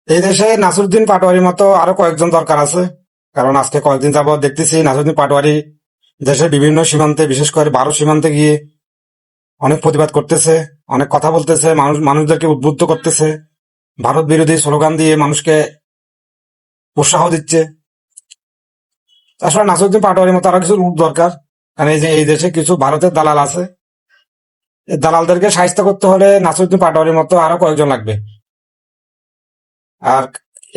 এই দেশে নাসিরুদ্দিন পাটোয়ারির মতো আরো কয়েকজন দরকার আছে। কারণ আজকে কয়েকদিন যাবত দেখতেছি নাসিরুদ্দিন পাটোয়ারি দেশের বিভিন্ন সীমান্তে, বিশেষ করে ভারত সীমান্তে গিয়ে অনেক প্রতিবাদ করতেছে, অনেক কথা বলতেছে, মানুষদেরকে উদ্বুদ্ধ করতেছে, ভারত বিরোধী স্লোগান দিয়ে মানুষকে উৎসাহ দিচ্ছে। আসলে নাসিরুদ্দিন পাটোয়ারির মতো আরো কিছু লোক দরকার। কারণ এই যে এই দেশে কিছু ভারতের দালাল আছে, এই দালালদেরকে সাহায্য করতে হলে নাসিরুদ্দিন পাটোয়ারির মতো আরো কয়েকজন লাগবে। আর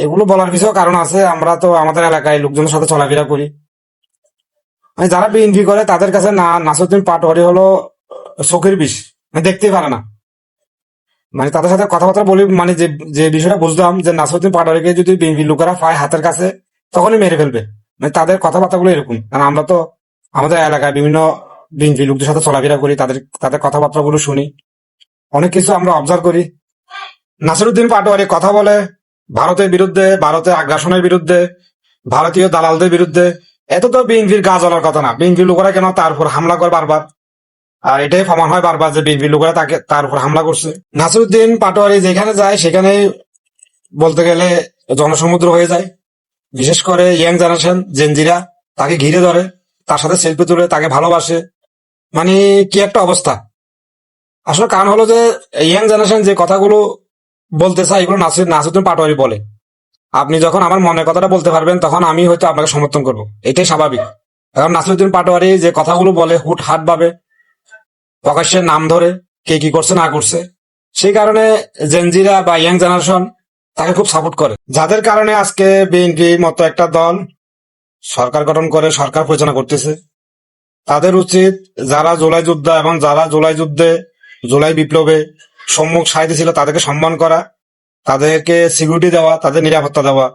এগুলো বলার কিছু কারণ আছে। আমরা তো আমাদের এলাকায় লোকজনের সাথে চলাফেরা করি, মানে যারা বিএনপি করে তাদের কাছে না নাসিরুদ্দিন পাটোয়ারি হলো চোখের বিষ, মানে দেখতেই পারে না। মানে তাদের সাথে কথাবার্তা বলি, মানে যে যে বিষয়টা বুঝলাম যে নাসিরুদ্দিন পাটোয়ারিকে যদি বিএনপি লোকেরা পায় হাতের কাছে তখনই মেরে ফেলবে। মানে তাদের কথাবার্তাগুলো এরকম। কারণ আমরা তো আমাদের এলাকায় বিভিন্ন বিএনপি লোকদের সাথে চলাফেরা করি, তাদের তাদের কথাবার্তাগুলো শুনি, অনেক কিছু আমরা অবজার্ভ করি। নাসিরুদ্দিন পাটোয়ারি কথা বলে ভারতের বিরুদ্ধে, ভারতের আগ্রাসনের বিরুদ্ধে, ভারতীয় দালালদের বিরুদ্ধে। এত তো বিএনপির গা জ্বলার কথা না। বিএনপির লোকেরা কেন তার উপর হামলা করে বারবার, আর এটাই প্রমাণ হয় বারবার যে বিএনপির লোকেরা তার উপর হামলা করছে। নাসিরুদ্দিন পাটোয়ারি যেখানে যায় সেখানেই বলতে গেলে জনসমুদ্র হয়ে যায়। বিশেষ করে ইয়াং জেনারেশন জেনজিরা তাকে ঘিরে ধরে, তার সাথে সেলফি তুলে, তাকে ভালোবাসে। মানে কি একটা অবস্থা। আসলে কারণ হলো যে ইয়াং জেনারেশন যে কথাগুলো বলতে চায় এগুলো নাসিরুদ্দিন পাটোয়ারি বলে। আপনি যখন আমার মনের কথাটা বলতে পারবেন তখন আমি হয়তো আপনাকে সমর্থন করব, এটাই স্বাভাবিক। এখন নাসিরুদ্দিন পাটোয়ারি যে কথাগুলো বলে হুটহাট ভাবে, প্রকাশ্যে নাম ধরে, কে কি করছে না করছে, সেই কারণে জেনজিরা বা ইয়াং জেনারেশন তাকে খুব সাপোর্ট করে। যাদের কারণে আজকে বিএনপি মতো একটা দল সরকার গঠন করে সরকার পরিচালনা করতেছে। তাদের উচিত যারা জুলাই যোদ্ধা এবং যারা জুলাই যুদ্ধে, জুলাই বিপ্লবে সম্মুখ সারিতে ছিল তাদেরকে সম্মান করা, তাদেরকে সিকিউরিটি দেওয়া, তাদের নিরাপত্তা দেওয়া।